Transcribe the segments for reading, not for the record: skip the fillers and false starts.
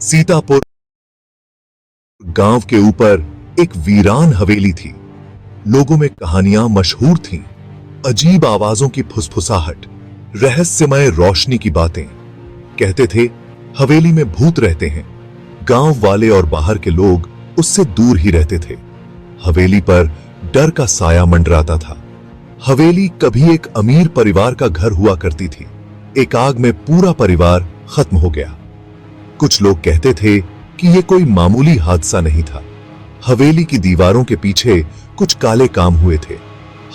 सीतापुर गांव के ऊपर एक वीरान हवेली थी। लोगों में कहानियां मशहूर थीं, अजीब आवाजों की फुसफुसाहट, रहस्यमय रोशनी की बातें। कहते थे हवेली में भूत रहते हैं। गांव वाले और बाहर के लोग उससे दूर ही रहते थे। हवेली पर डर का साया मंडराता था। हवेली कभी एक अमीर परिवार का घर हुआ करती थी। एक आग में पूरा परिवार खत्म हो गया। कुछ लोग कहते थे कि यह कोई मामूली हादसा नहीं था। हवेली की दीवारों के पीछे कुछ काले काम हुए थे।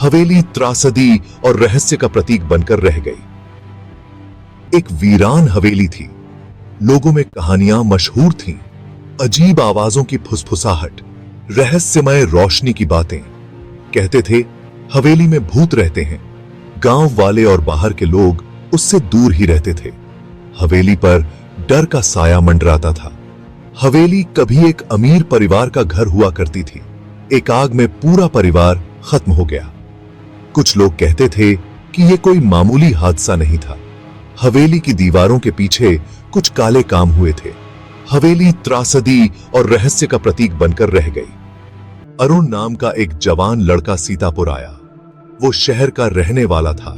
हवेली त्रासदी और रहस्य का प्रतीक बनकर रह गई। एक वीरान हवेली थी। लोगों में कहानियां मशहूर थीं, अजीब आवाजों की फुसफुसाहट, रहस्यमय रोशनी की बातें। कहते थे हवेली में भूत रहते हैं। गांव वाले और बाहर के लोग उससे दूर ही रहते थे। हवेली पर डर का साया मंडराता था। हवेली कभी एक अमीर परिवार का घर हुआ करती थी। एक आग में पूरा परिवार खत्म हो गया। कुछ लोग कहते थे कि यह कोई मामूली हादसा नहीं था। हवेली की दीवारों के पीछे कुछ काले काम हुए थे। हवेली त्रासदी और रहस्य का प्रतीक बनकर रह गई। अरुण नाम का एक जवान लड़का सीतापुर आया। वो शहर का रहने वाला था।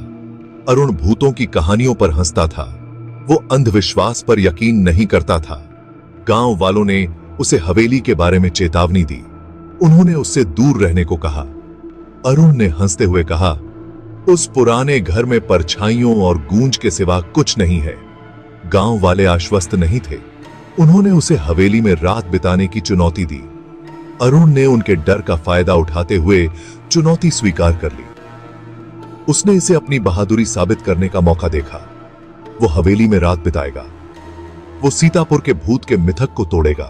अरुण भूतों की कहानियों पर हंसता था। वो अंधविश्वास पर यकीन नहीं करता था। गांव वालों ने उसे हवेली के बारे में चेतावनी दी। उन्होंने उससे दूर रहने को कहा। अरुण ने हंसते हुए कहा, उस पुराने घर में परछाइयों और गूंज के सिवा कुछ नहीं है। गांव वाले आश्वस्त नहीं थे। उन्होंने उसे हवेली में रात बिताने की चुनौती दी। अरुण ने उनके डर का फायदा उठाते हुए चुनौती स्वीकार कर ली। उसने इसे अपनी बहादुरी साबित करने का मौका देखा। वो हवेली में रात बिताएगा। वो सीतापुर के भूत के मिथक को तोड़ेगा।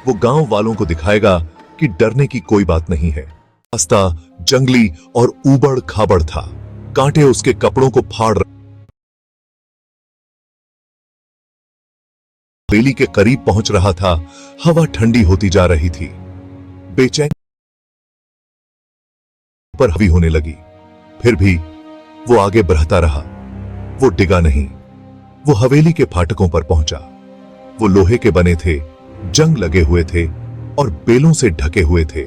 वो गांव वालों को दिखाएगा कि डरने की कोई बात नहीं है। रास्ता जंगली और ऊबड़ खाबड़ था। कांटे उसके कपड़ों को फाड़ रहे। हवेली के करीब पहुंच रहा था। हवा ठंडी होती जा रही थी। बेचैन पर हवी होने लगी। फिर भी वो आगे बढ़ता रहा। वो डिगा नहीं। वो हवेली के फाटकों पर पहुंचा। वो लोहे के बने थे, जंग लगे हुए थे और बेलों से ढके हुए थे।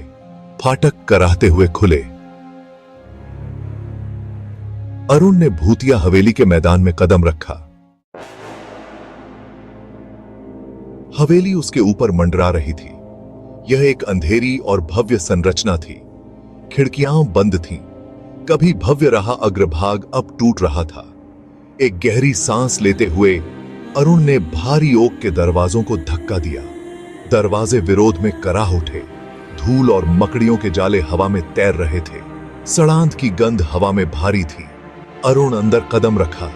फाटक कराहते हुए खुले। अरुण ने भूतिया हवेली के मैदान में कदम रखा। हवेली उसके ऊपर मंडरा रही थी। यह एक अंधेरी और भव्य संरचना थी। खिड़कियां बंद थीं। कभी भव्य रहा अग्रभाग अब टूट रहा था। एक गहरी सांस लेते हुए अरुण ने भारी ओक के दरवाजों को धक्का दिया। दरवाजे विरोध में कराह उठे। धूल और मकड़ियों के जाले हवा में तैर रहे थे। सड़ांध की गंध हवा में भारी थी। अरुण अंदर कदम रखा।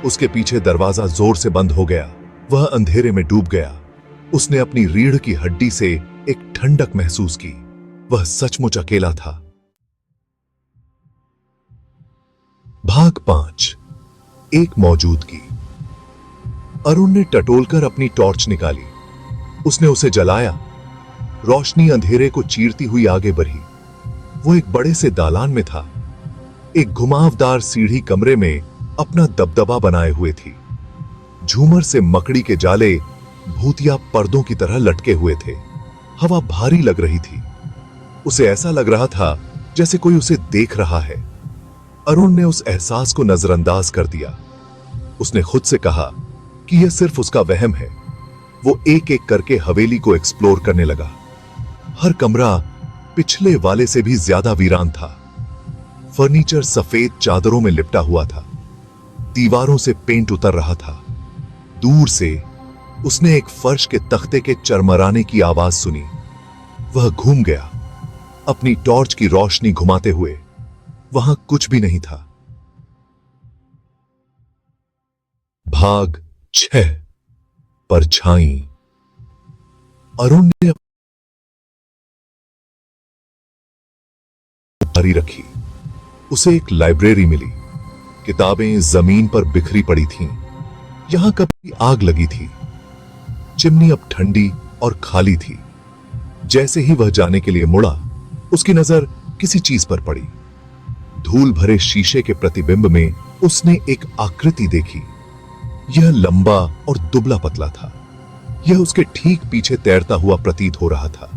उसके पीछे दरवाजा जोर से बंद हो गया। वह अंधेरे में डूब गया। उसने अपनी रीढ़ की हड्डी से एक ठंडक महसूस की। वह सचमुच अकेला था। भाग 5। एक मौजूदगी। अरुण ने टटोलकर अपनी टॉर्च निकाली। उसने उसे जलाया। रोशनी अंधेरे को चीरती हुई आगे बढ़ी। वो एक बड़े से दालान में था। एक घुमावदार सीढ़ी कमरे में अपना दबदबा बनाए हुए थी। झूमर से मकड़ी के जाले भूतिया पर्दों की तरह लटके हुए थे। हवा भारी लग रही थी। उसे ऐसा लग रहा था जैसे कोई उसे देख रहा है। अरुण ने उस एहसास को नजरअंदाज कर दिया। उसने खुद से कहा कि यह सिर्फ उसका वहम है। वो एक एक करके हवेली को एक्सप्लोर करने लगा। हर कमरा पिछले वाले से भी ज्यादा वीरान था। फर्नीचर सफेद चादरों में लिपटा हुआ था। दीवारों से पेंट उतर रहा था। दूर से उसने एक फर्श के तख्ते के चरमराने की आवाज सुनी। वह घूम गया, अपनी टॉर्च की रोशनी घुमाते हुए। वहां कुछ भी नहीं था। भाग 6। परछाई। अरुण ने जारी रखी। उसे एक लाइब्रेरी मिली। किताबें जमीन पर बिखरी पड़ी थीं। यहां कभी आग लगी थी। चिमनी अब ठंडी और खाली थी। जैसे ही वह जाने के लिए मुड़ा, उसकी नजर किसी चीज पर पड़ी। धूल भरे शीशे के प्रतिबिंब में उसने एक आकृति देखी। यह लंबा और दुबला पतला था। यह उसके ठीक पीछे तैरता हुआ प्रतीत हो रहा था।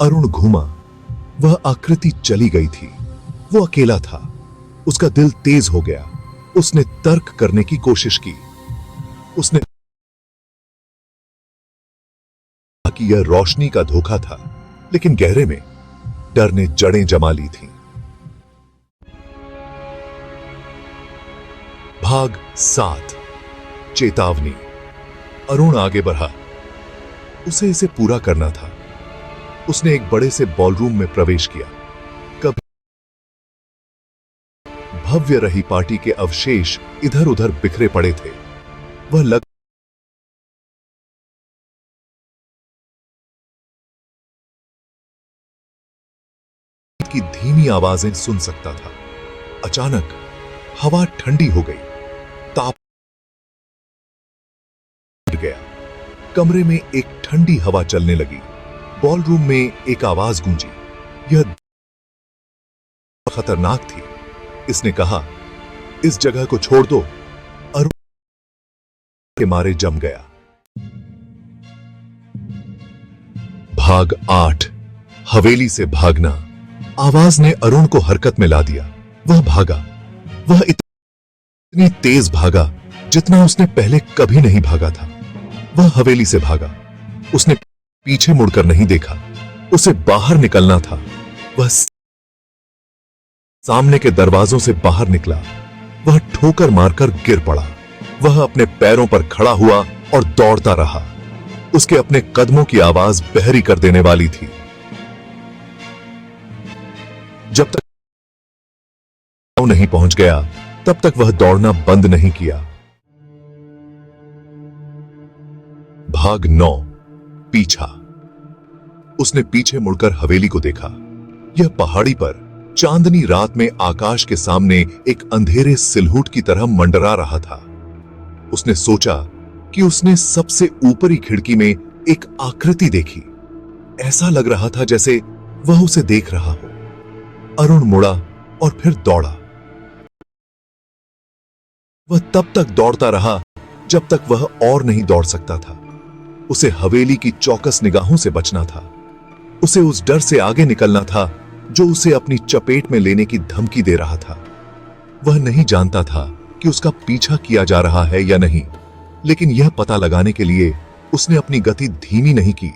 अरुण घूमा, वह आकृति चली गई थी। वो अकेला था। उसका दिल तेज हो गया। उसने तर्क करने की कोशिश की। उसने कहा कि यह रोशनी का धोखा था, लेकिन गहरे में डर ने जड़ें जमा ली थीं। भाग 7, चेतावनी। अरुण आगे बढ़ा। उसे इसे पूरा करना था। उसने एक बड़े से बॉलरूम में प्रवेश किया। कभी भव्य रही पार्टी के अवशेष इधर उधर बिखरे पड़े थे। वह लग की धीमी आवाजें सुन सकता था। अचानक हवा ठंडी हो गई। ताप गया। कमरे में एक ठंडी हवा चलने लगी। बॉलरूम में एक आवाज गूंजी। यह खतरनाक थी। इसने कहा, इस जगह को छोड़ दो। अरुण के मारे जम गया। भाग 8, हवेली से भागना। आवाज ने अरुण को हरकत में ला दिया। वह भागा। वह इतनी तेज भागा जितना उसने पहले कभी नहीं भागा था। वह हवेली से भागा। उसने पीछे मुड़कर नहीं देखा। उसे बाहर निकलना था। वह सामने के दरवाजों से बाहर निकला। वह ठोकर मारकर गिर पड़ा। वह अपने पैरों पर खड़ा हुआ और दौड़ता रहा। उसके अपने कदमों की आवाज बहरी कर देने वाली थी। जब तक नहीं पहुंच गया, तब तक वह दौड़ना बंद नहीं किया। भाग 9, पीछा। उसने पीछे मुड़कर हवेली को देखा। यह पहाड़ी पर चांदनी रात में आकाश के सामने एक अंधेरे सिलहुट की तरह मंडरा रहा था। उसने सोचा कि उसने सबसे ऊपरी खिड़की में एक आकृति देखी। ऐसा लग रहा था जैसे वह उसे देख रहा हो। अरुण मुड़ा और फिर दौड़ा। वह तब तक दौड़ता रहा जब तक वह और नहीं दौड़ सकता था। उसे हवेली की चौकस निगाहों से बचना था। उसे उस डर से आगे निकलना था जो उसे अपनी चपेट में लेने की धमकी दे रहा था। वह नहीं जानता था कि उसका पीछा किया जा रहा है या नहीं, लेकिन यह पता लगाने के लिए उसने अपनी गति धीमी नहीं की।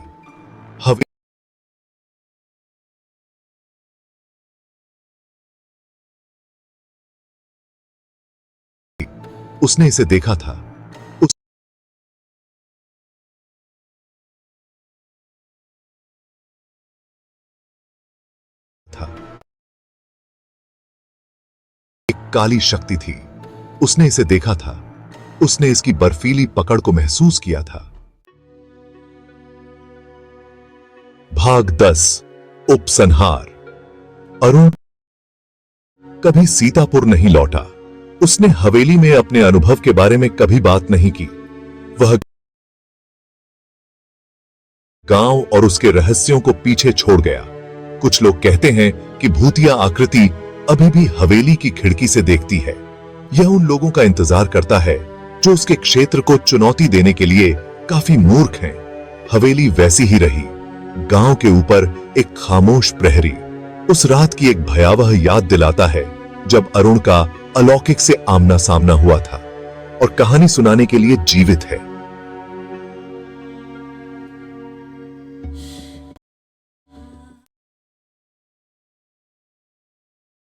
उसने इसे देखा था। एक काली शक्ति थी। उसने इसे देखा था। उसने इसकी बर्फीली पकड़ को महसूस किया था। भाग 10, उपसंहार। अरुण कभी सीतापुर नहीं लौटा। उसने हवेली में अपने अनुभव के बारे में कभी बात नहीं की। वह गांव और उसके रहस्यों को पीछे छोड़ गया। कुछ लोग कहते हैं कि भूतिया आकृति अभी भी हवेली की खिड़की से देखती है। यह उन लोगों का इंतजार करता है जो उसके क्षेत्र को चुनौती देने के लिए काफी मूर्ख हैं। हवेली वैसी ही रही। गांव के ऊपर एक खामोश प्रहरी उस रात की एक भयावह याद दिलाता है जब अरुण का अलौकिक से आमना सामना हुआ था, और कहानी सुनाने के लिए जीवित है।